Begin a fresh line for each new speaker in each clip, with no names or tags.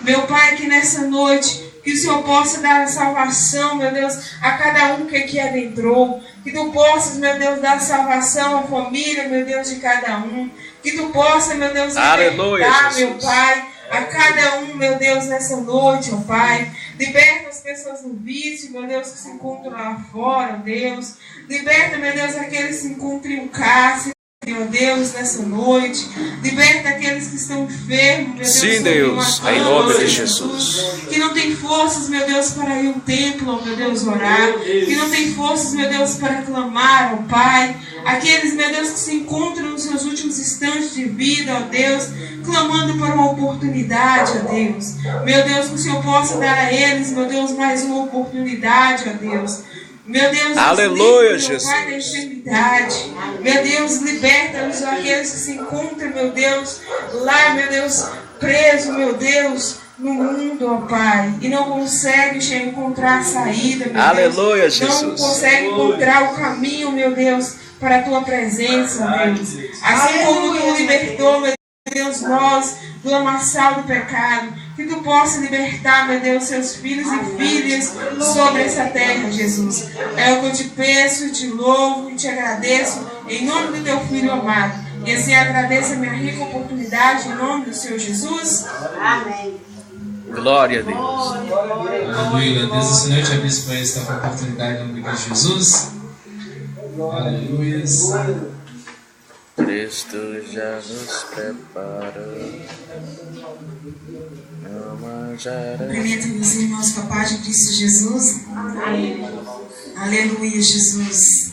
Meu Pai, que nessa noite, que o Senhor possa dar a salvação, meu Deus, a cada um que aqui adentrou. Que Tu possas, meu Deus, dar salvação à família, meu Deus, de cada um. Que Tu possa, meu Deus, libertar, meu Pai, a cada um, meu Deus, nessa noite, ó Pai. Liberta as pessoas no vício, meu Deus, que se encontram lá fora, Deus. Liberta, meu Deus, aqueles que se encontram em um cárcere, meu Deus, nessa noite. Liberta aqueles que estão enfermos, meu Deus.
Sim, Deus, em nome de Jesus.
Que não tem forças, meu Deus, para ir ao templo, meu Deus, orar. Que não tem forças, meu Deus, para clamar, ó Pai. Aqueles, meu Deus, que se encontram nos seus últimos instantes de vida, ó Deus, clamando por uma oportunidade, ó Deus. Meu Deus, que o Senhor possa dar a eles, meu Deus, mais uma oportunidade, ó Deus. Meu Deus,
aleluia,
livre,
Jesus.
Meu Pai, da enfermidade. Meu Deus, liberta-nos aqueles que se encontram, meu Deus, lá, meu Deus, preso, meu Deus, no mundo, ó Pai, e não consegue encontrar a saída, meu
aleluia,
Deus.
Jesus.
Não consegue encontrar o caminho, meu Deus, para a Tua presença, Deus. Assim como Tu libertou, meu Deus, nós do lamaçal do pecado. Que Tu possa libertar, meu Deus, seus filhos e filhas sobre essa terra, Jesus. É o que eu te peço, te louvo e te agradeço em nome do Teu Filho amado. E assim agradeço a minha rica oportunidade em nome do Senhor Jesus. Amém.
Glória a Deus.
Aleluia. Deus, o Senhor te abençoe esta oportunidade em nome de Jesus. Aleluia.
Cristo já nos prepara.
Cumprimento meus irmãos com a paz de Cristo Jesus. Amém. Aleluia, Jesus.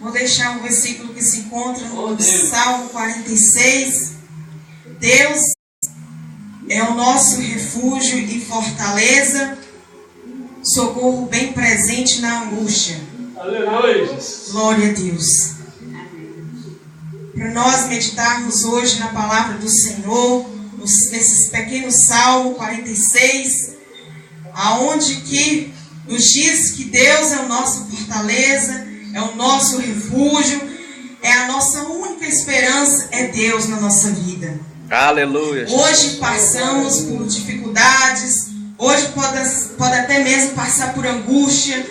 Vou deixar um versículo que se encontra no Salmo 46. Deus é o nosso refúgio e fortaleza, socorro bem presente na angústia. Aleluia. Glória a Deus. Para nós meditarmos hoje na palavra do Senhor, nesses pequenos Salmo 46, aonde que nos diz que Deus é o nosso fortaleza, é o nosso refúgio, é a nossa única esperança, é Deus na nossa vida.
Aleluia.
Hoje passamos por dificuldades, hoje pode até mesmo passar por angústia,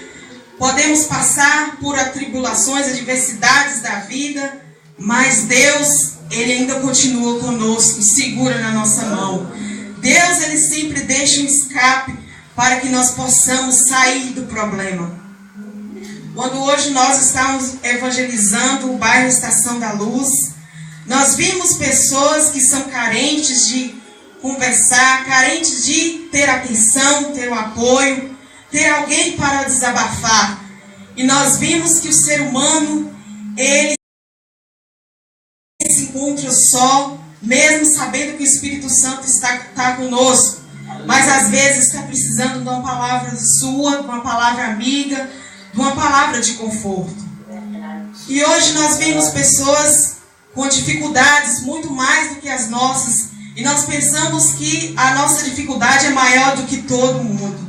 podemos passar por atribulações, adversidades da vida, mas Deus, Ele ainda continua conosco, segura na nossa mão. Deus, Ele sempre deixa um escape para que nós possamos sair do problema. Quando hoje nós estávamos evangelizando o bairro Estação da Luz, nós vimos pessoas que são carentes de conversar, carentes de ter atenção, ter um apoio, ter alguém para desabafar. E nós vimos que o ser humano, ele se encontra só, mesmo sabendo que o Espírito Santo está conosco, mas às vezes está precisando de uma palavra sua, de uma palavra amiga, de uma palavra de conforto. E hoje nós vemos pessoas com dificuldades muito mais do que as nossas, e nós pensamos que a nossa dificuldade é maior do que todo mundo.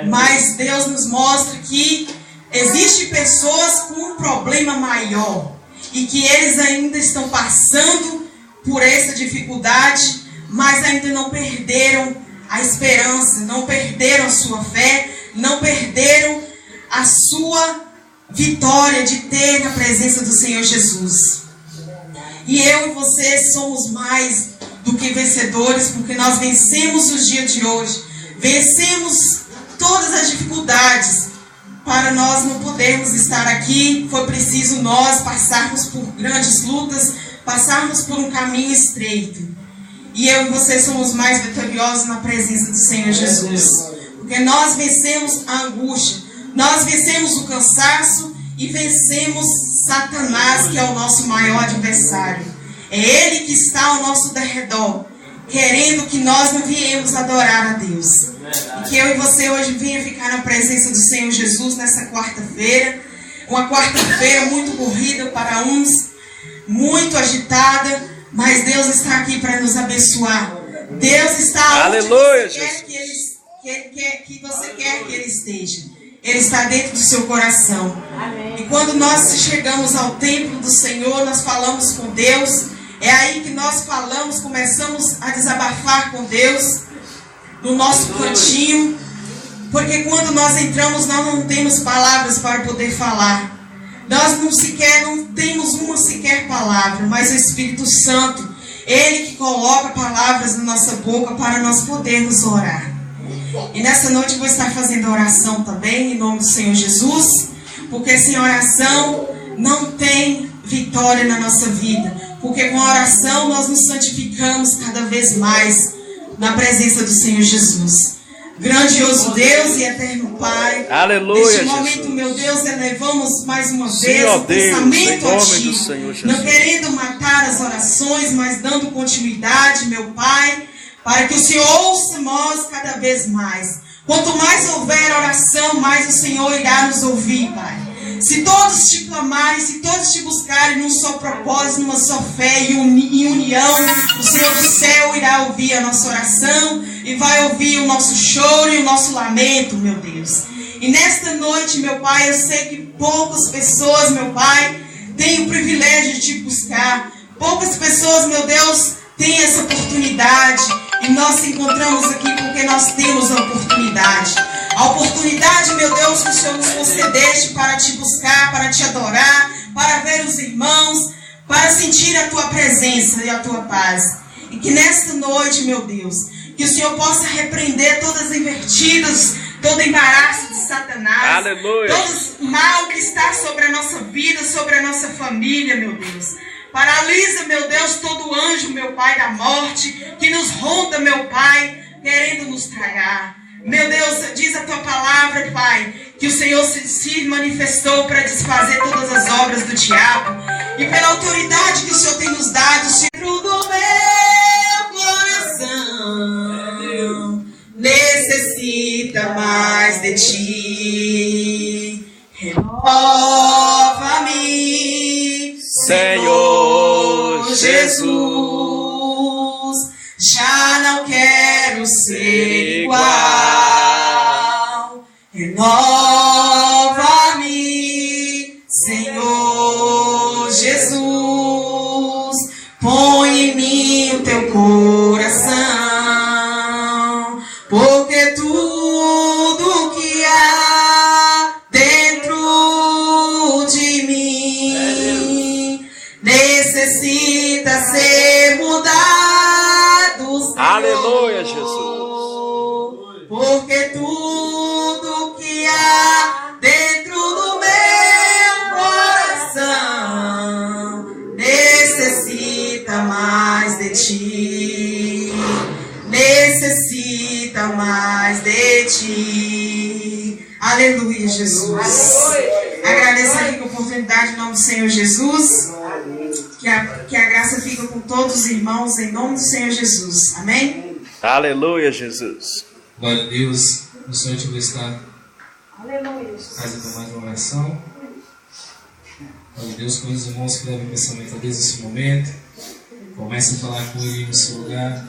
Mas Deus nos mostra que existem pessoas com um problema maior, e que eles ainda estão passando por essa dificuldade, mas ainda não perderam a esperança, não perderam a sua fé, não perderam a sua vitória de ter na presença do Senhor Jesus. E eu e você somos mais do que vencedores, porque nós vencemos os dias de hoje, vencemos todas as dificuldades. Para nós não podermos estar aqui, foi preciso nós passarmos por grandes lutas, passarmos por um caminho estreito. E eu e você somos mais vitoriosos na presença do Senhor Jesus. Porque nós vencemos a angústia, nós vencemos o cansaço e vencemos Satanás, que é o nosso maior adversário. É ele que está ao nosso derredor, querendo que nós não viemos adorar a Deus. E que eu e você hoje venha ficar na presença do Senhor Jesus nessa quarta-feira. Uma quarta-feira muito corrida para uns, muito agitada, mas Deus está aqui para nos abençoar. Deus está onde você quer que você quer que Ele esteja. Ele está dentro do seu coração. Amém. E quando nós chegamos ao templo do Senhor, nós falamos com Deus. É aí que nós falamos, começamos a desabafar com Deus, no nosso cantinho, porque quando nós entramos, nós não temos palavras para poder falar. Nós não temos uma sequer palavra, mas o Espírito Santo, Ele que coloca palavras na nossa boca para nós podermos orar. E nessa noite eu vou estar fazendo oração também, em nome do Senhor Jesus, porque sem oração não tem vitória na nossa vida. Porque com a oração nós nos santificamos cada vez mais na presença do Senhor Jesus. Grandioso Deus e eterno Pai.
Aleluia,
neste momento,
Jesus.
meu Deus, elevamos mais uma
Sim,
vez
ó
o
Deus,
pensamento
em
a
nome
Ti.
do Senhor Jesus.
Não querendo matar as orações, mas dando continuidade, meu Pai, para que o Senhor ouça nós cada vez mais. Quanto mais houver oração, mais o Senhor irá nos ouvir, Pai. Se todos te clamarem, se todos te buscarem num só propósito, numa só fé e em união, o Senhor do céu irá ouvir a nossa oração e vai ouvir o nosso choro e o nosso lamento, meu Deus. E nesta noite, meu Pai, eu sei que poucas pessoas, meu Pai, têm o privilégio de te buscar. Poucas pessoas, meu Deus, têm essa oportunidade. E nós nos encontramos aqui porque nós temos a oportunidade. A oportunidade, meu Deus, que o Senhor nos concedeste para te buscar, para te adorar, para ver os irmãos, para sentir a tua presença e a tua paz. E que nesta noite, meu Deus, que o Senhor possa repreender todas as invertidas, todo embaraço de Satanás.
Aleluia.
Todo mal que está sobre a nossa vida, sobre a nossa família, meu Deus. Paralisa, meu Deus, todo anjo, meu Pai, da morte, que nos ronda, meu Pai, querendo nos tragar. Meu Deus, diz a tua palavra, Pai, que o Senhor se manifestou para desfazer todas as obras do diabo. E pela autoridade que o Senhor tem nos dado, dentro do meu coração, necessita mais de ti. Renova-me, Senhor Jesus, já não quero ser igual. Renova-me, Senhor Jesus, põe em mim o teu coração, porque tudo que há dentro de mim necessita ser mudado, Senhor.
Aleluia, Jesus.
Porque tudo que há dentro do meu coração necessita mais de ti. Necessita mais de ti. Aleluia, Jesus. Agradeço a rica oportunidade em nome do Senhor Jesus. Que a graça fica com todos os irmãos em nome do Senhor Jesus. Amém?
Aleluia, Jesus.
Glória a Deus. Nessa noite eu vou estar fazendo mais uma oração. Glória a Deus, com os irmãos que levam o pensamento a Deus nesse momento. Comece a falar com Ele no seu lugar.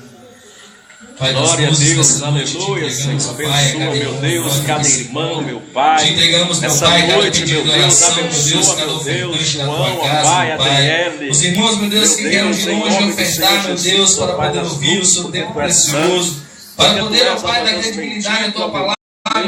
Pai,
Glória a Deus, aleluia, Senhor, abençoa, meu Deus, cada irmão, meu Pai,
te entregamos, meu
essa
Pai,
noite, meu Deus,
abençoa,
abençoa, meu Deus, João,
casa,
Pai,
meu Pai.
ADL,
Os irmãos, meu Deus, que vieram de longe ofertar, meu Deus, para poder ouvir o seu tempo precioso, para poder, ó Pai, dar credibilidade à tua palavra,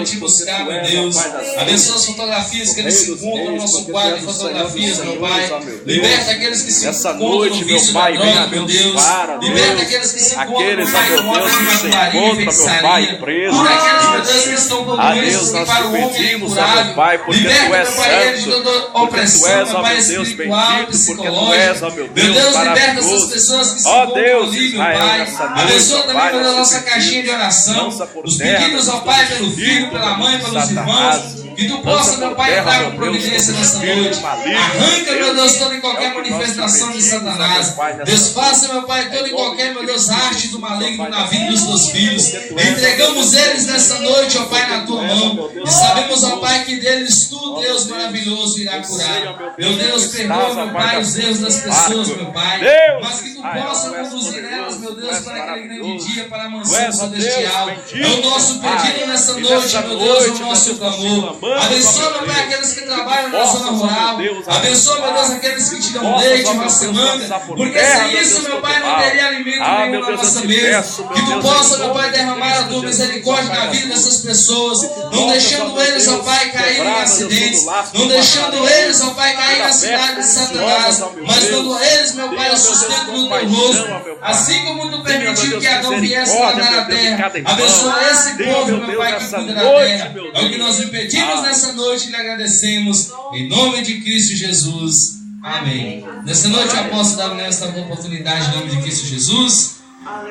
te buscar, meu Deus. Abençoa as fotografias que eles se encontram no nosso quadro de fotografias, meu Pai. Liberta aqueles que se encontram no vício da droga, meu Deus. Liberta aqueles que se encontram no Pai, no modo de macumbaria e feitiçaria. Cura aqueles, meu Deus, que estão com doenças que para o homem é incurável. Liberta, meu Pai, eles de toda opressão, meu Pai, espiritual e psicológica. Meu Deus, liberta essas pessoas que se encontram ali, meu Pai. Abençoa também pela nossa caixinha de oração. Os pedidos, ó Pai, pelo filho, pela mãe, pelos irmãos, que tu possa, meu Pai, dar com providência nessa noite. Arranca, meu Deus, toda e qualquer manifestação de Satanás. Desfaça, meu Pai, toda e qualquer, meu Deus, arte do maligno na vida dos teus filhos. Entregamos eles nessa noite, ó Pai, na tua mão. E sabemos, ó Pai, que deles tu, Deus maravilhoso, irá curar. Meu Deus, perdoa, meu Pai, os erros das pessoas, meu Pai. Mas que tu possa conduzir elas, meu Deus, para aquele grande dia, para a mansão celestial. É o nosso pedido nessa noite, meu Deus, é o nosso clamor. Abençoa, meu Pai, aqueles que trabalham na zona rural. Abençoa, meu Deus, aqueles que te dão leite uma semana. Porque sem isso, meu Pai, não teria alimento nenhum na nossa mesa. Que tu possa, meu Pai, derramar a tua misericórdia na vida dessas pessoas. Não deixando eles, ó Pai, cair em acidentes. Não deixando eles, ó Pai, cair na cidade de Satanás. Mas dando a eles, meu Pai, o sustento no teu rosto. Assim como tu permitiu que Adão viesse morar na terra. Abençoa esse povo, meu Pai, que cuida da terra. É o que nós lhe pedimos nessa noite e lhe agradecemos. Em nome de Cristo Jesus. Amém. Nessa noite eu posso dar esta oportunidade em nome de Cristo Jesus.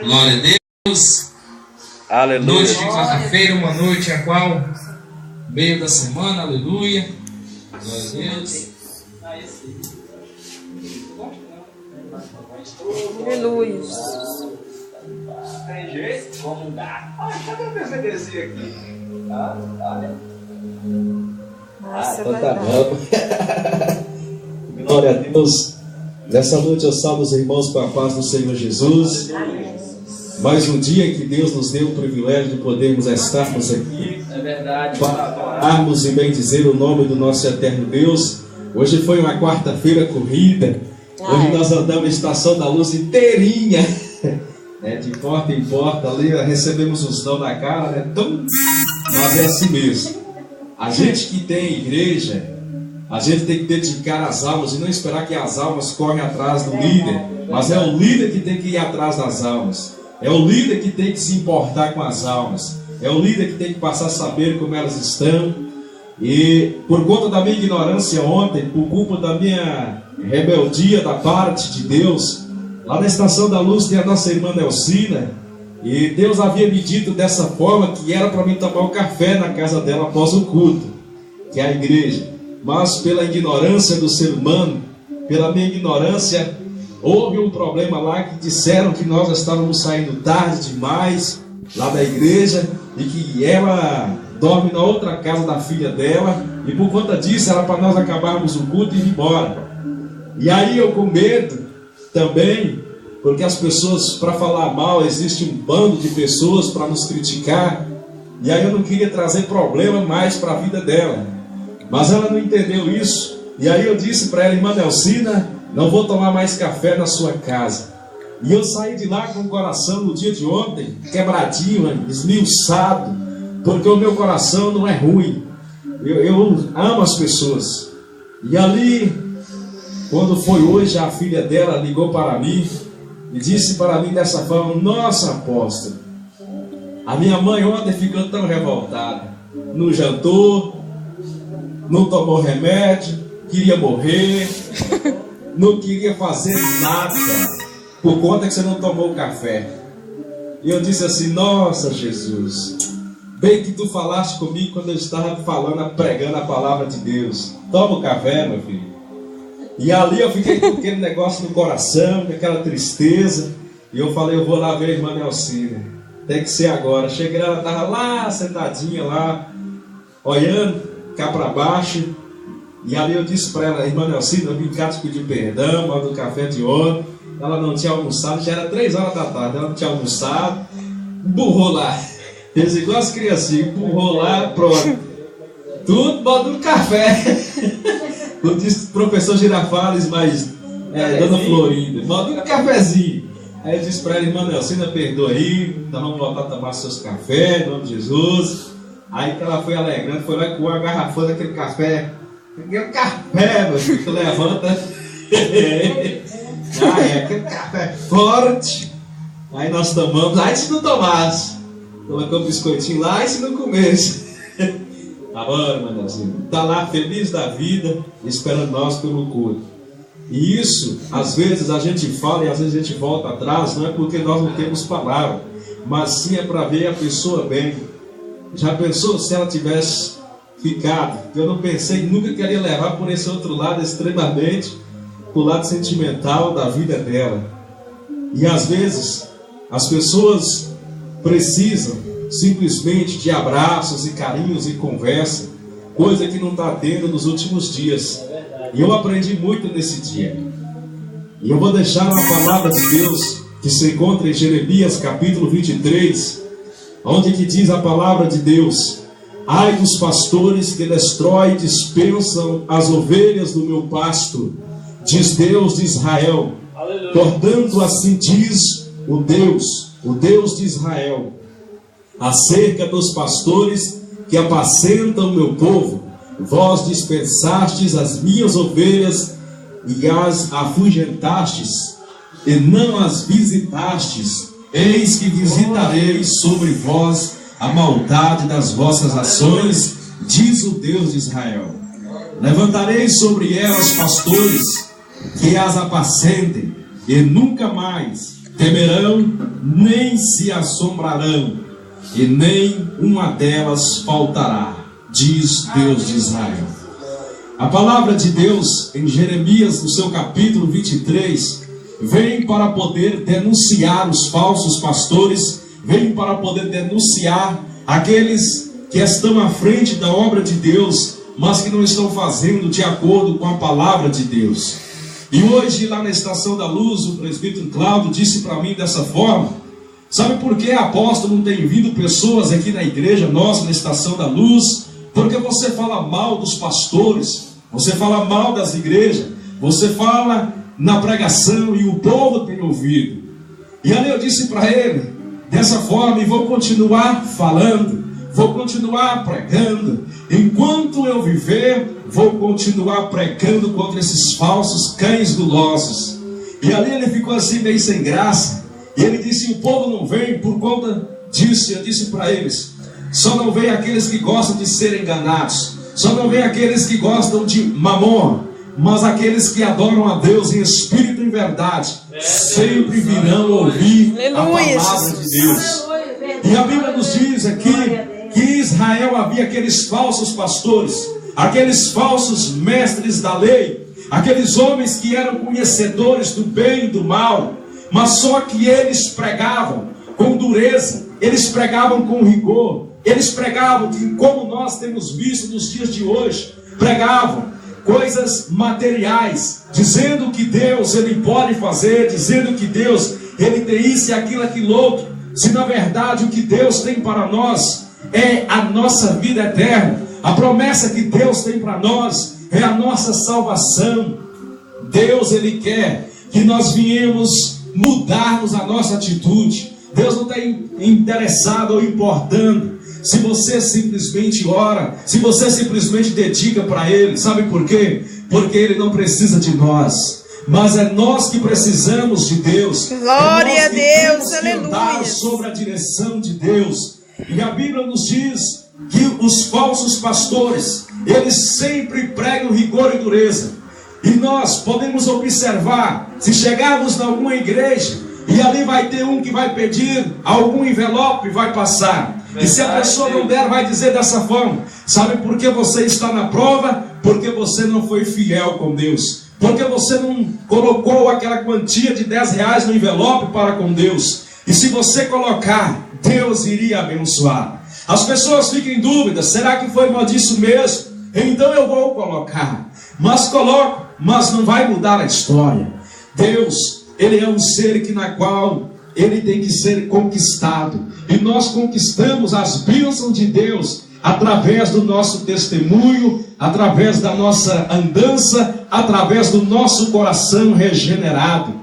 Glória a Deus.
Aleluia.
Noite de quarta-feira, uma noite a qual meio da semana, aleluia. Glória a Deus.
Aleluia.
Tem jeito? Vamos dar. Cadê a percebezinha aqui? Olha.
Nossa,
Então tá bom. Glória a Deus. Nessa noite eu salvo os irmãos com a paz do Senhor Jesus. Mais um dia que Deus nos deu o privilégio de podermos estarmos aqui.
É verdade.
Para adorarmos e bendizer o nome do nosso eterno Deus. Hoje foi uma quarta-feira corrida. Hoje nós andamos a Estação da Luz inteirinha. De porta em porta ali, recebemos uns não na cara, né? Então, mas é assim mesmo. A gente que tem igreja, a gente tem que dedicar as almas e não esperar que as almas correm atrás do líder, mas é o líder que tem que ir atrás das almas. É o líder que tem que se importar com as almas. É o líder que tem que passar a saber como elas estão. E por conta da minha ignorância ontem, por culpa da minha rebeldia da parte de Deus, lá na Estação da Luz tem a nossa irmã Nelcina, e Deus havia me dito dessa forma que era para mim tomar um café na casa dela após o culto, que é a igreja. Mas pela ignorância do ser humano, pela minha ignorância, houve um problema lá que disseram que nós estávamos saindo tarde demais lá da igreja e que ela dorme na outra casa da filha dela, e por conta disso era para nós acabarmos o culto e ir embora. E aí eu com medo também, porque as pessoas, para falar mal, existe um bando de pessoas para nos criticar, e aí eu não queria trazer problema mais para a vida dela, mas ela não entendeu isso, e aí eu disse para ela: irmã Nelcina, não vou tomar mais café na sua casa. E eu saí de lá com o coração no dia de ontem quebradinho, esmiuçado, porque o meu coração não é ruim, eu amo as pessoas. E ali, quando foi hoje, a filha dela ligou para mim e disse para mim dessa forma: nossa, apóstolo, a minha mãe ontem ficou tão revoltada, não jantou, não tomou remédio, queria morrer, não queria fazer nada, por conta que você não tomou café. E eu disse assim: nossa, Jesus, bem que tu falaste comigo quando eu estava falando, pregando a palavra de Deus. Toma o café, meu filho. E ali eu fiquei com aquele negócio no coração, com aquela tristeza. E eu falei: eu vou lá ver a irmã Nelcina. Tem que ser agora. Cheguei lá, ela estava lá, sentadinha lá, olhando cá para baixo. E ali eu disse para ela: irmã Nelcina, eu vim cá te pedir perdão, mal do café de ontem. Ela não tinha almoçado, já era 3 horas da tarde, ela não tinha almoçado. Empurrou lá. Fez igual as criancinhas, empurrou lá, pronto. Tudo bota no café. Eu disse professor Girafales, mas dona Florinda, bota um cafezinho. Aí eu disse para ela: irmã Nelcina, perdoa aí, então vamos voltar a tomar seus cafés, em nome de Jesus. Aí que ela foi alegrando, foi lá com a garrafona daquele café. Peguei o café, meu filho, tu levanta. Aquele café forte. Aí nós tomamos, aí se não tomasse, colocamos um biscoitinho lá, e se não comesse. Tá bom, irmã Nelcina? Tá lá feliz da vida, esperando nós pelo culto. E isso, às vezes a gente fala e às vezes a gente volta atrás, não é porque nós não temos palavra, mas sim é para ver a pessoa bem. Já pensou se ela tivesse ficado? Eu não pensei, nunca queria levar por esse outro lado extremamente, pro lado sentimental da vida dela. E às vezes as pessoas precisam simplesmente de abraços e carinhos e conversa, coisa que não está tendo nos últimos dias. E eu aprendi muito nesse dia. E eu vou deixar uma palavra de Deus que se encontra em Jeremias capítulo 23, onde que diz a palavra de Deus: Ai dos pastores que destrói e dispensam as ovelhas do meu pasto, diz Deus de Israel. Portanto, assim diz o Deus de Israel, acerca dos pastores que apacentam o meu povo: vós dispersastes as minhas ovelhas e as afugentastes, e não as visitastes. Eis que visitarei sobre vós a maldade das vossas ações, diz o Deus de Israel. Levantarei sobre elas pastores que as apacentem, e nunca mais temerão, nem se assombrarão, e nem uma delas faltará, diz Deus de Israel. A palavra de Deus em Jeremias, no seu capítulo 23, vem para poder denunciar os falsos pastores, vem para poder denunciar aqueles que estão à frente da obra de Deus, mas que não estão fazendo de acordo com a palavra de Deus. E hoje, lá na Estação da Luz, o presbítero Cláudio disse para mim dessa forma: sabe por que, apóstolo, não tem vindo pessoas aqui na igreja nossa, na Estação da Luz? Porque você fala mal dos pastores, você fala mal das igrejas, você fala na pregação e o povo tem ouvido. E ali eu disse para ele dessa forma, e vou continuar falando, vou continuar pregando. Enquanto eu viver, vou continuar pregando contra esses falsos cães gulosos. E ali ele ficou assim meio sem graça, e ele disse: o povo não vem por conta disso. Eu disse para eles: só não vem aqueles que gostam de ser enganados, só não vem aqueles que gostam de mamon, mas aqueles que adoram a Deus em espírito e em verdade sempre virão ouvir a palavra de Deus. E a Bíblia nos diz aqui que em Israel havia aqueles falsos pastores, aqueles falsos mestres da lei, aqueles homens que eram conhecedores do bem e do mal, mas só que eles pregavam com dureza, eles pregavam com rigor, eles pregavam que, como nós temos visto nos dias de hoje, pregavam coisas materiais, dizendo que Deus ele pode fazer, dizendo que Deus ele tem isso e aquilo outro, se na verdade o que Deus tem para nós é a nossa vida eterna. A promessa que Deus tem para nós é a nossa salvação. Deus ele quer que nós viemos mudarmos a nossa atitude. Deus não está interessado ou importando se você simplesmente ora, se você simplesmente dedica para Ele. Sabe por quê? Porque Ele não precisa de nós, mas é nós que precisamos de Deus.
Glória a Deus, aleluia.
Sobre a direção de Deus. E a Bíblia nos diz que os falsos pastores, eles sempre pregam rigor e dureza. E nós podemos observar, se chegarmos em alguma igreja, e ali vai ter um que vai pedir algum envelope e vai passar. E se a pessoa não der, vai dizer dessa forma: sabe por que você está na prova? Porque você não foi fiel com Deus, porque você não colocou aquela quantia de R$10 no envelope para com Deus. E se você colocar, Deus iria abençoar. As pessoas ficam em dúvida: será que foi disso mesmo? Então eu vou colocar. Mas coloco, mas não vai mudar a história. Deus, Ele é um ser que na qual Ele tem que ser conquistado. E nós conquistamos as bênçãos de Deus através do nosso testemunho, através da nossa andança, através do nosso coração regenerado.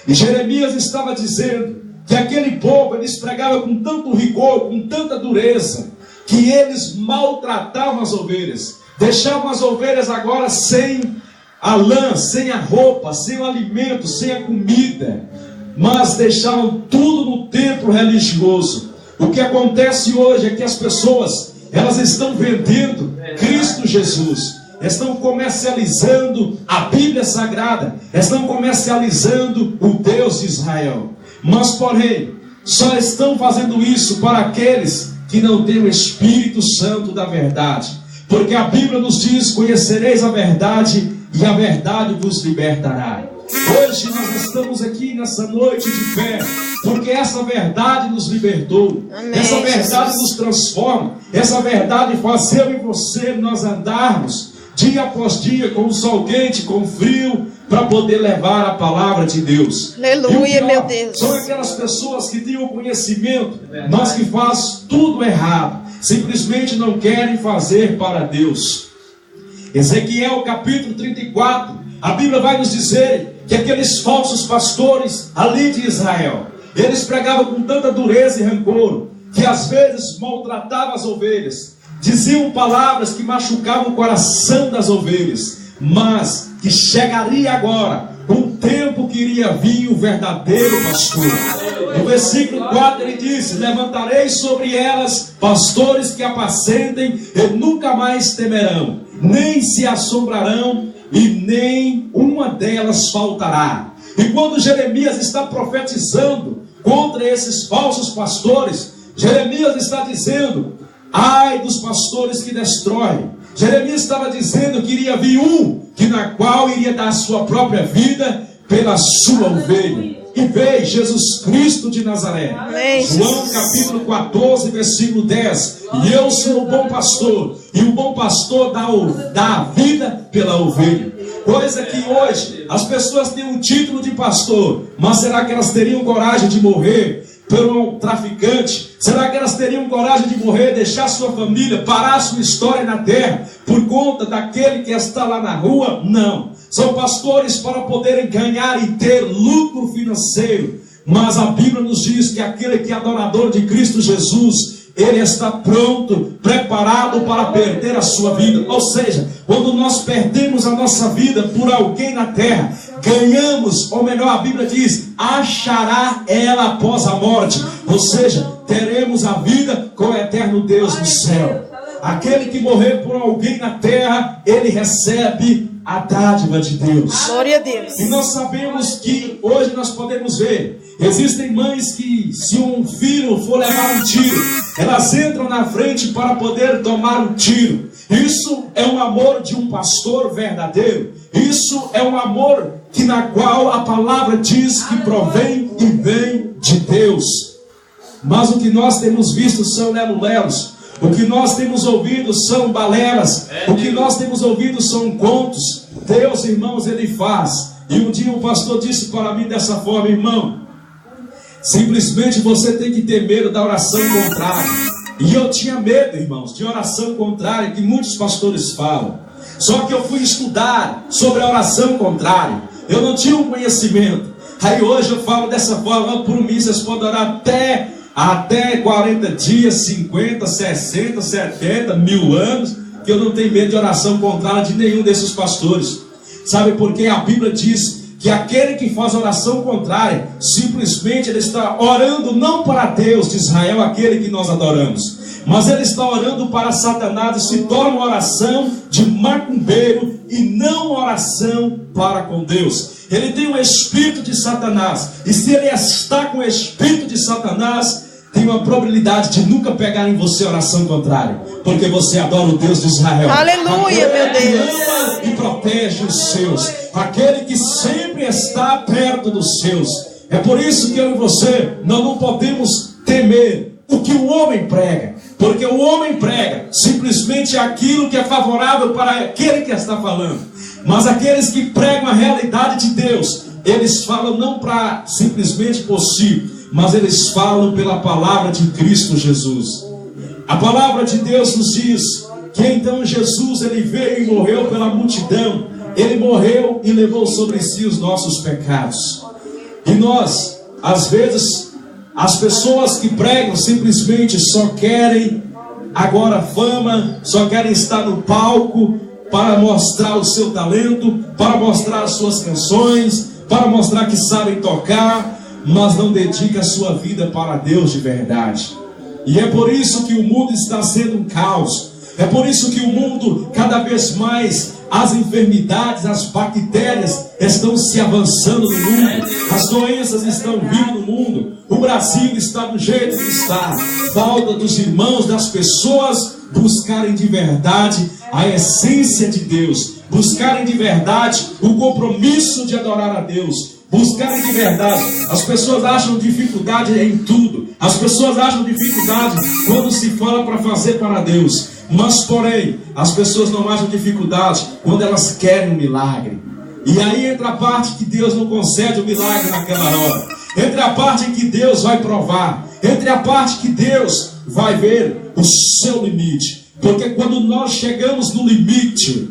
E Jeremias estava dizendo que aquele povo, eles pregavam com tanto rigor, com tanta dureza, que eles maltratavam as ovelhas, deixavam as ovelhas agora sem a lã, sem a roupa, sem o alimento, sem a comida, mas deixavam tudo no templo religioso. O que acontece hoje é que as pessoas, elas estão vendendo Cristo Jesus, estão comercializando a Bíblia Sagrada, estão comercializando o Deus de Israel. Mas porém, só estão fazendo isso para aqueles que não têm o Espírito Santo da verdade. Porque a Bíblia nos diz: conhecereis a verdade e a verdade vos libertará. Hoje nós estamos aqui nessa noite de fé, porque essa verdade nos libertou. Amém. Essa verdade nos transforma. Essa verdade faz eu e você nós andarmos dia após dia com o sol quente, com o frio, para poder levar a palavra de Deus.
Aleluia, pior, meu Deus.
São aquelas pessoas que têm o conhecimento, mas que fazem tudo errado. simplesmente não querem fazer para Deus. Ezequiel capítulo 34, a Bíblia vai nos dizer que aqueles falsos pastores ali de Israel, eles pregavam com tanta dureza e rancor, que às vezes maltratavam as ovelhas, diziam palavras que machucavam o coração das ovelhas, mas que chegaria agora um tempo que iria vir o verdadeiro pastor. No versículo 4 ele diz: levantarei sobre elas pastores que apacentem e nunca mais temerão, nem se assombrarão, e nem uma delas faltará. E quando Jeremias está profetizando contra esses falsos pastores, Jeremias está dizendo: ai dos pastores que destroem. Jeremias estava dizendo que iria vir um que na qual iria dar a sua própria vida pela sua ovelha. E veio Jesus Cristo de Nazaré. João capítulo 14, versículo 10. E eu sou o bom pastor, e o bom pastor dá a vida pela ovelha. Coisa que hoje as pessoas têm um título de pastor, mas será que elas teriam coragem de morrer por um traficante? Será que elas teriam coragem de morrer, deixar sua família, parar sua história na terra por conta daquele que está lá na rua? Não. São pastores para poderem ganhar e ter lucro financeiro. Mas a Bíblia nos diz que aquele que é adorador de Cristo Jesus, ele está pronto, preparado para perder a sua vida. Ou seja, quando nós perdemos a nossa vida por alguém na terra, ganhamos, ou melhor, a Bíblia diz, achará ela após a morte. Ou seja, teremos a vida com o eterno Deus no céu. Aquele que morrer por alguém na terra, ele recebe a dádiva de Deus.
Glória a Deus.
E nós sabemos que hoje nós podemos ver, existem mães que, se um filho for levar um tiro, elas entram na frente para poder tomar um tiro. Isso é um amor de um pastor verdadeiro. Isso é um amor que na qual a palavra diz que provém e vem de Deus. Mas o que nós temos visto são lelo-lelos. O que nós temos ouvido são balelas. O que nós temos ouvido são contos. Deus, irmãos, ele faz. E um dia um pastor disse para mim dessa forma: irmão, simplesmente você tem que ter medo da oração contrária. E eu tinha medo, irmãos, de oração contrária, que muitos pastores falam. Só que eu fui estudar sobre a oração contrária. Eu não tinha um conhecimento. Aí hoje eu falo dessa forma: por mim vocês podem orar até 40 dias, 50, 60, 70, 1000 anos, que eu não tenho medo de oração contrária de nenhum desses pastores. Sabe por quê? A Bíblia diz que aquele que faz oração contrária, simplesmente ele está orando não para Deus de Israel, aquele que nós adoramos, mas ele está orando para Satanás, e se torna uma oração de macumbeiro e não uma oração para com Deus. Ele tem o espírito de Satanás, e se ele está com o espírito de Satanás, tem uma probabilidade de nunca pegar em você oração contrária, porque você adora o Deus de Israel.
Aleluia, meu Deus.
Ama e protege os seus, aquele que sempre está perto dos seus. É por isso que eu e você, nós não podemos temer o que o homem prega, porque o homem prega simplesmente aquilo que é favorável para aquele que está falando. Mas aqueles que pregam a realidade de Deus, eles falam não para simplesmente por si, mas eles falam pela palavra de Cristo Jesus. A palavra de Deus nos diz que então Jesus, ele veio e morreu pela multidão. Ele morreu e levou sobre si os nossos pecados. E nós, às vezes, as pessoas que pregam simplesmente só querem agora fama, só querem estar no palco para mostrar o seu talento, para mostrar as suas canções, para mostrar que sabem tocar, mas não dedica a sua vida para Deus de verdade. E é por isso que o mundo está sendo um caos. É por isso que o mundo, cada vez mais, as enfermidades, as bactérias estão se avançando no mundo. As doenças estão vindo no mundo. O Brasil está do jeito que está. Falta dos irmãos, das pessoas buscarem de verdade a essência de Deus, buscarem de verdade o compromisso de adorar a Deus, buscarem de verdade. As pessoas acham dificuldade em tudo. As pessoas acham dificuldade quando se fala para fazer para Deus. Mas porém, as pessoas não acham dificuldade quando elas querem um milagre. E aí entra a parte que Deus não concede o milagre naquela hora. Entra a parte em que Deus vai provar. Entre a parte que Deus vai ver o seu limite. Porque quando nós chegamos no limite,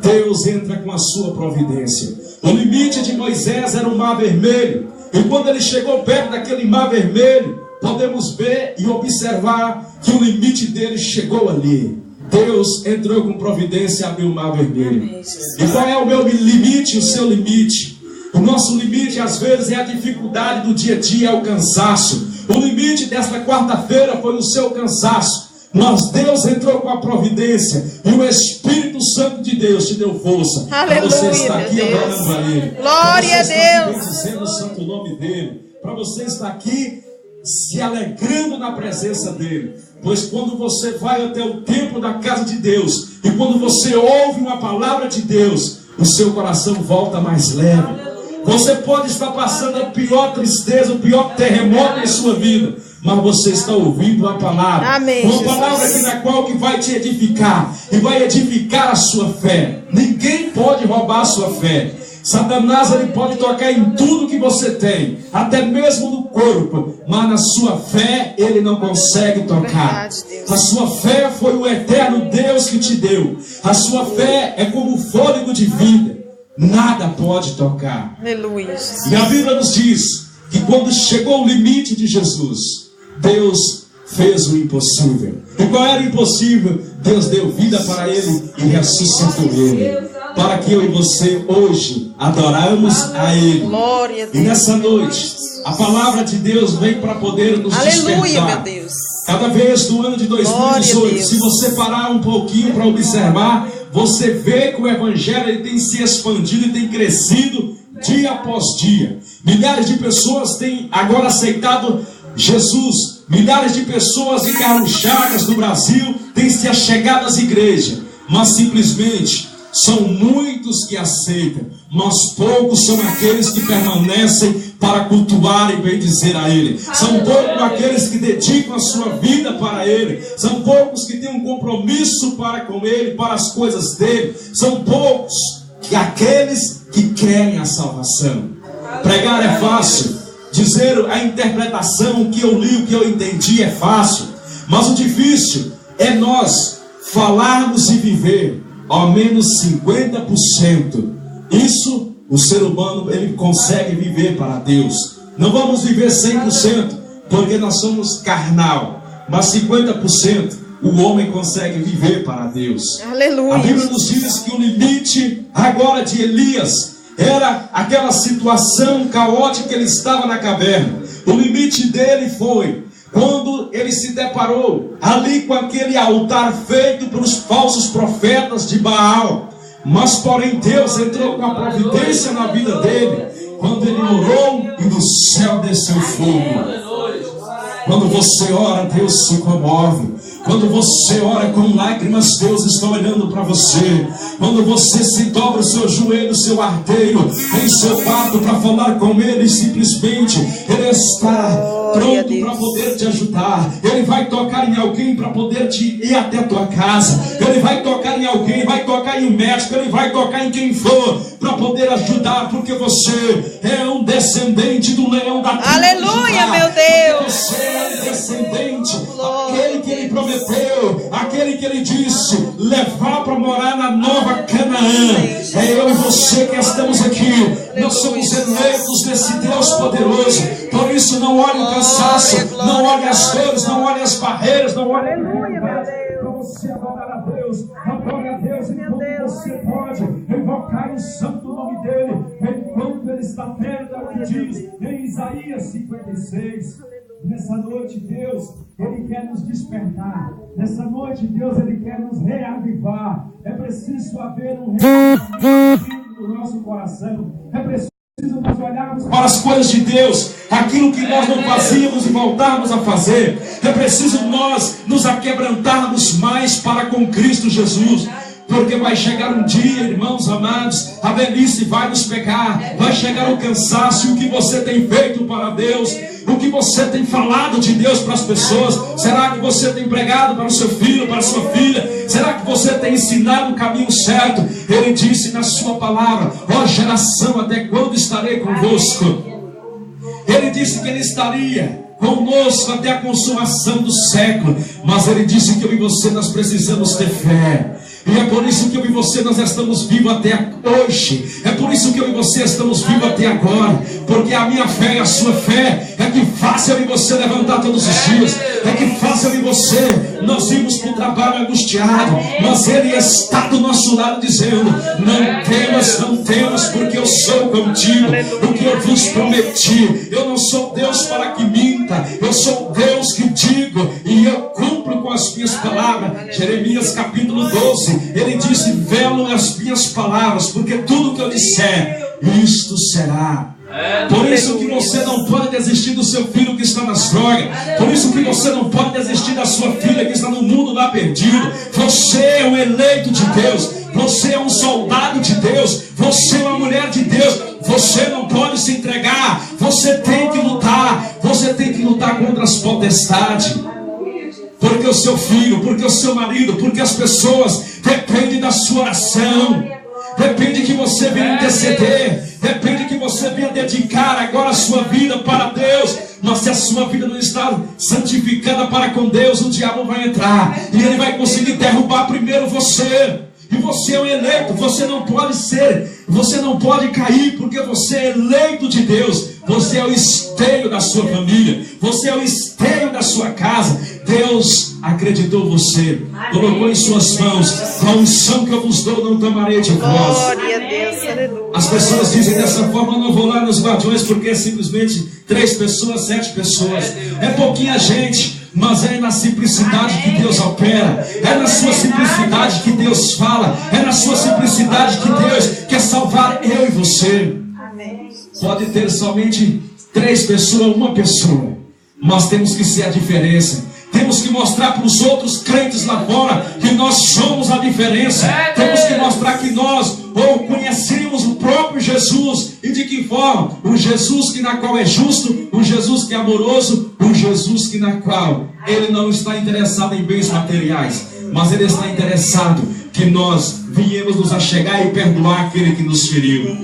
Deus entra com a sua providência. O limite de Moisés era o Mar Vermelho. E quando ele chegou perto daquele Mar Vermelho, podemos ver e observar que o limite dele chegou ali. Deus entrou com providência e abriu o Mar Vermelho. E qual é o meu limite, o seu limite? O nosso limite às vezes é a dificuldade do dia a dia, é o cansaço. O limite desta quarta-feira foi o seu cansaço. Mas Deus entrou com a providência e o Espírito Santo de Deus te deu força. Para você estar aqui adorando a Ele.
Glória a Deus.
Dizendo o santo nome dEle. Para você estar aqui se alegrando na presença dEle. Pois quando você vai até o templo da casa de Deus e quando você ouve uma palavra de Deus, o seu coração volta mais leve. Você pode estar passando a pior tristeza, o pior terremoto em sua vida, mas você está ouvindo a palavra.
Amém,
uma palavra na qual que vai te edificar e vai edificar a sua fé. Ninguém pode roubar a sua fé. Satanás, ele pode tocar em tudo que você tem, até mesmo no corpo, mas na sua fé ele não consegue tocar. A sua fé foi o eterno Deus que te deu. A sua fé é como o fôlego de vida. Nada pode tocar.
Aleluia.
E a Bíblia nos diz que quando chegou o limite de Jesus, Deus fez o impossível. E qual era o impossível? Deus deu vida para ele e ressuscitou ele. Para que eu e você hoje adoramos a Ele.
Glória a Deus.
E nessa noite, a palavra de Deus vem para poder nos
Aleluia,
despertar.
meu Deus.
Cada vez do ano de 2018, se você parar um pouquinho para observar, você vê que o Evangelho ele tem se expandido e tem crescido dia após dia. Milhares de pessoas têm agora aceitado Jesus. Milhares de pessoas encarruchadas no Brasil têm se achegado às igrejas. Mas simplesmente são muitos que aceitam, mas poucos são aqueles que permanecem para cultuar e bendizer a Ele. São poucos aqueles que dedicam a sua vida para Ele. São poucos que têm um compromisso para com Ele, para as coisas dEle. São poucos aqueles que querem a salvação. Pregar é fácil. Dizer a interpretação, o que eu li, o que eu entendi é fácil. Mas o difícil é nós falarmos e viver ao menos 50%. Isso o ser humano ele consegue viver para Deus. Não vamos viver 100% porque nós somos carnal, mas 50% o homem consegue viver para Deus.
Aleluia.
A Bíblia nos diz que o limite agora de Elias era aquela situação caótica que ele estava na caverna. O limite dele foi quando ele se deparou ali com aquele altar feito pelos falsos profetas de Baal. Mas porém Deus entrou com a providência na vida dele, quando ele orou e do céu desceu fogo. Quando você ora, Deus se comove. Quando você ora com lágrimas, Deus está olhando para você. Quando você se dobra o seu joelho, o seu arteiro, em seu quarto para falar com Ele, simplesmente Ele está pronto para poder te ajudar. Ele vai tocar em alguém para poder te ir até a tua casa. Ele vai tocar em alguém, vai tocar em um médico, Ele vai tocar em quem for para poder ajudar, porque você é um descendente do leão da tribo de Judá.
Aleluia, meu Deus.
Você é um descendente, aquele que Ele prometeu, aquele que Ele disse levar para morar na nova Canaã. É eu e você que estamos aqui. Nós somos eleitos desse Deus poderoso. Por isso não olhe o cansaço, não olhe as dores, não olhe as barreiras, não olhe a dificuldade. Para você adorar a Deus, adore a Deus enquanto você pode invocar o santo nome dEle, enquanto Ele está perto, é o que diz em Isaías 56. Nessa noite, Deus, Ele quer nos despertar. Nessa noite, Deus, Ele quer nos reavivar. É preciso haver um reavivamento no nosso coração. É preciso nós olharmos para as coisas de Deus, aquilo que nós não fazíamos e voltarmos a fazer. É preciso nós nos aquebrantarmos mais para com Cristo Jesus. Porque vai chegar um dia, irmãos amados, a velhice vai nos pegar, vai chegar o cansaço, e o que você tem feito para Deus, o que você tem falado de Deus para as pessoas. Será que você tem pregado para o seu filho, para a sua filha? Será que você tem ensinado o caminho certo? Ele disse na sua palavra: ó geração, até quando estarei convosco? Ele disse que Ele estaria conosco até a consumação do século. Mas Ele disse que eu e você nós precisamos ter fé. E é por isso que eu e você nós estamos vivos até hoje. É por isso que eu e você estamos vivos até agora. Porque a minha fé e a sua fé é que faz eu e você levantar todos os dias. É que faz eu e você nós irmos para o trabalho angustiado. Mas Ele está do nosso lado dizendo: não temas, não temas, porque eu sou contigo. O que eu vos prometi, eu não sou Deus para que minta. Eu sou Deus que digo e eu cumpro com as minhas palavras. Jeremias capítulo 12. Ele disse: velo as minhas palavras, porque tudo que eu disser, isto será. Por isso que você não pode desistir do seu filho que está nas drogas. Por isso que você não pode desistir da sua filha que está no mundo lá perdido. Você é um eleito de Deus. Você é um soldado de Deus. Você é uma mulher de Deus. Você não pode se entregar. Você tem que lutar. Você tem que lutar contra as potestades. Porque o seu filho, porque o seu marido, porque as pessoas dependem da sua oração. Depende que você venha interceder. Depende que você venha dedicar agora a sua vida para Deus. Mas se a sua vida não está santificada para com Deus, o diabo vai entrar e ele vai conseguir derrubar primeiro você. E você é um eleito, você não pode ser, você não pode cair, porque você é eleito de Deus. Você é o esteio da sua família, você é o esteio da sua casa. Deus acreditou você, colocou em suas mãos. A unção que eu vos dou não tomarei de vós.
Glória a Deus, aleluia.
As pessoas dizem dessa forma: eu não vou lá nos guardiões porque é simplesmente 3 pessoas, 7 pessoas. É pouquinha gente. Mas é na simplicidade que Deus opera. É na sua simplicidade que Deus fala. É na sua simplicidade que Deus quer salvar eu e você. Pode ter somente 3 pessoas, 1 pessoa. Mas temos que ser a diferença. Temos que mostrar para os outros crentes lá fora que nós somos a diferença. Temos que mostrar que nós conhecemos o próprio Jesus. E de que forma? O Jesus que na qual é justo, o Jesus que é amoroso, o Jesus que na qual Ele não está interessado em bens materiais, mas Ele está interessado que nós viemos nos achegar e perdoar aquele que nos feriu.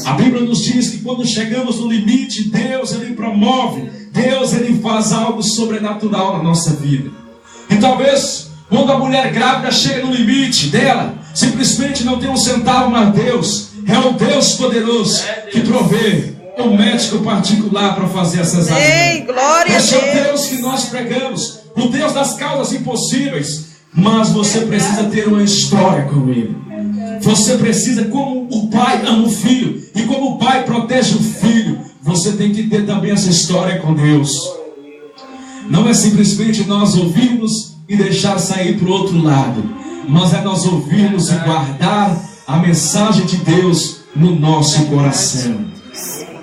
A Bíblia nos diz que quando chegamos no limite, Deus Ele promove, Deus Ele faz algo sobrenatural na nossa vida. E talvez quando a mulher grávida chega no limite dela, simplesmente não tem um centavo, mas Deus é o Deus poderoso que provê um médico particular para fazer essas
Ei, glória a Deus.
Esse é o Deus que nós pregamos, o Deus das causas impossíveis. Mas você precisa ter uma história com Ele. Você precisa, como o pai ama o filho e como o pai protege o filho, você tem que ter também essa história com Deus. Não é simplesmente nós ouvirmos e deixar sair para o outro lado, mas é nós ouvirmos e guardar a mensagem de Deus no nosso coração.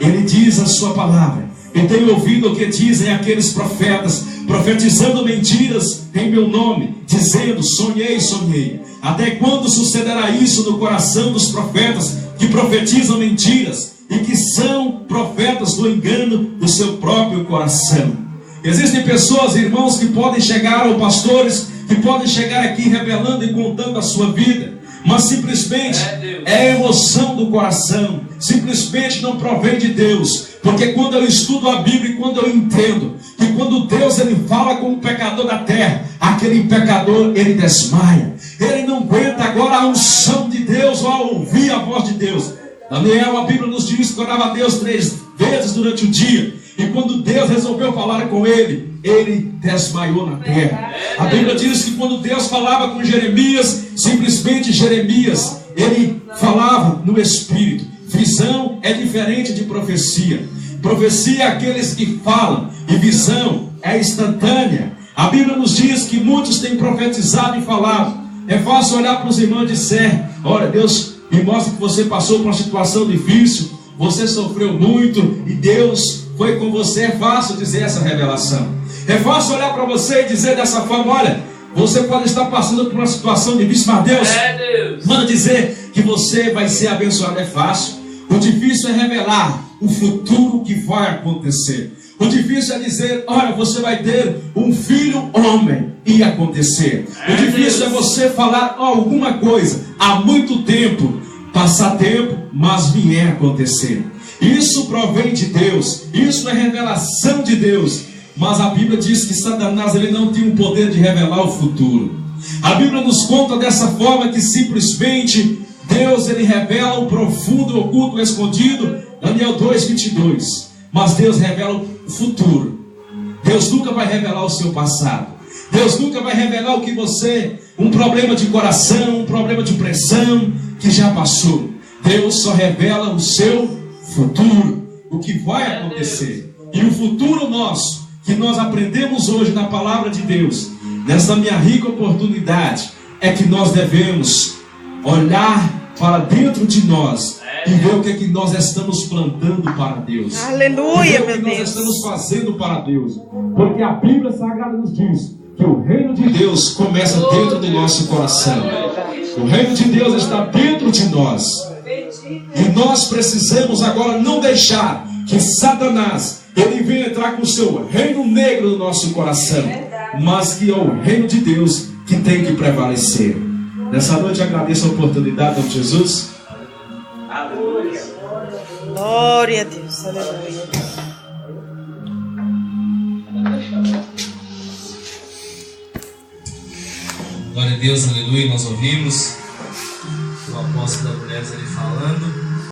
Ele diz a sua palavra: eu tenho ouvido o que dizem aqueles profetas, profetizando mentiras em meu nome, dizendo: sonhei, sonhei. Até quando sucederá isso no coração dos profetas que profetizam mentiras e que são profetas do engano do seu próprio coração? Existem pessoas, irmãos, que podem chegar, ou pastores, que podem chegar aqui revelando e contando a sua vida, mas simplesmente é emoção do coração, simplesmente não provém de Deus. Porque quando eu estudo a Bíblia e quando eu entendo que quando Deus Ele fala com o pecador da terra, aquele pecador ele desmaia, ele não aguenta agora a unção de Deus ou a ouvir a voz de Deus. Daniel, a Bíblia nos diz que orava a Deus 3 vezes durante o dia, e quando Deus resolveu falar com ele, ele desmaiou na terra. A Bíblia diz que quando Deus falava com Jeremias, simplesmente Jeremias, ele falava no Espírito. Visão é diferente de profecia. Profecia é aqueles que falam, e visão é instantânea. A Bíblia nos diz que muitos têm profetizado e falado. É fácil olhar para os irmãos e dizer: olha, Deus me mostra que você passou por uma situação difícil, você sofreu muito e Deus foi com você. É fácil dizer essa revelação. É fácil olhar para você e dizer dessa forma: olha, você pode estar passando por uma situação difícil, mas Deus manda dizer que você vai ser abençoado. É fácil. O difícil é revelar o futuro que vai acontecer. O difícil é dizer: olha, você vai ter um filho homem, e acontecer. O difícil é você falar alguma coisa há muito tempo, passar tempo, mas vier acontecer. Isso provém de Deus, isso é revelação de Deus. Mas a Bíblia diz que Satanás ele não tem o poder de revelar o futuro. A Bíblia nos conta dessa forma que simplesmente Deus ele revela o profundo, o oculto, o escondido. Daniel 2:22. Mas Deus revela o futuro. Deus nunca vai revelar o seu passado. Deus nunca vai revelar o que você, um problema de coração, um problema de pressão que já passou. Deus só revela o seu futuro, o que vai acontecer. E o futuro nosso, que nós aprendemos hoje na palavra de Deus, nessa minha rica oportunidade, é que nós devemos olhar para dentro de nós e ver o que é que nós estamos plantando para Deus.
Aleluia,
meu Deus. O que nós estamos fazendo para Deus. Porque a Bíblia Sagrada nos diz que o reino de Deus começa dentro do nosso coração. O reino de Deus está dentro de nós. E nós precisamos agora não deixar que Satanás ele venha entrar com o seu reino negro no nosso coração, mas que é o reino de Deus que tem que prevalecer. Nessa noite agradeço a oportunidade de Jesus.
Aleluia. Glória a Deus. Aleluia.
Glória a Deus, aleluia. Nós ouvimos o apóstolo da mulher ali falando.